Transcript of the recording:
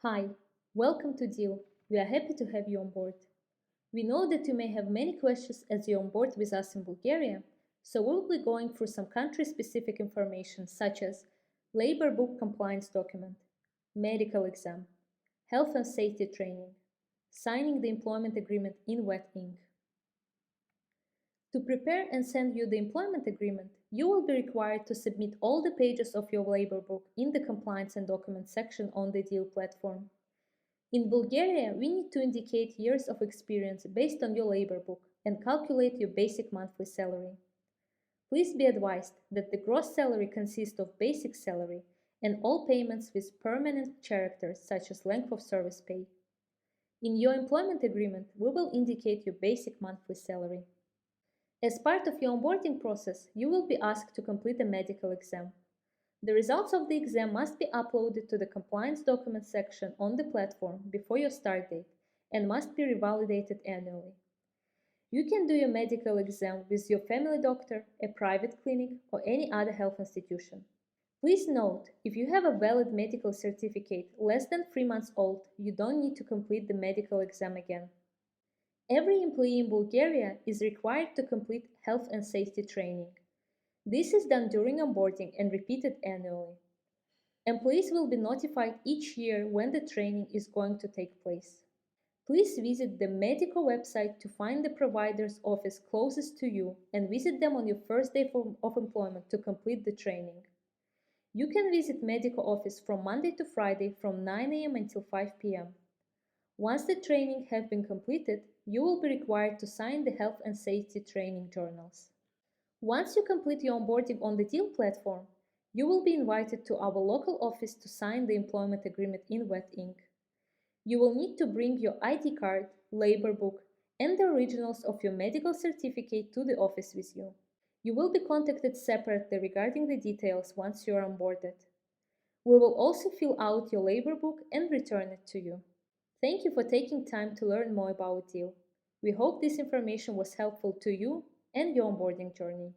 Hi, welcome to Deel. We are happy to have you on board. We know that you may have many questions as you onboard with us in Bulgaria, so we'll be going through some country-specific information such as labor book compliance document, medical exam, health and safety training, signing the employment agreement in wet ink. To prepare and send you the employment agreement, you will be required to submit all the pages of your labor book in the compliance and documents section on the Deel platform. In Bulgaria, we need to indicate years of experience based on your labor book and calculate your basic monthly salary. Please be advised that the gross salary consists of basic salary and all payments with permanent characters such as length of service pay. In your employment agreement, we will indicate your basic monthly salary. As part of your onboarding process, you will be asked to complete a medical exam. The results of the exam must be uploaded to the compliance documents section on the platform before your start date and must be revalidated annually. You can do your medical exam with your family doctor, a private clinic, or any other health institution. Please note, if you have a valid medical certificate less than 3 months old, you don't need to complete the medical exam again. Every employee in Bulgaria is required to complete health and safety training. This is done during onboarding and repeated annually. Employees will be notified each year when the training is going to take place. Please visit the Medica website to find the provider's office closest to you and visit them on your first day of employment to complete the training. You can visit Medica office from Monday to Friday from 9 a.m. until 5 p.m. Once the training has been completed, you will be required to sign the health and safety training journals. Once you complete your onboarding on the Deel platform, you will be invited to our local office to sign the employment agreement in wet ink. You will need to bring your ID card, labor book, and the originals of your medical certificate to the office with you. You will be contacted separately regarding the details once you are onboarded. We will also fill out your labor book and return it to you. Thank you for taking time to learn more about Deel. We hope this information was helpful to you and your onboarding journey.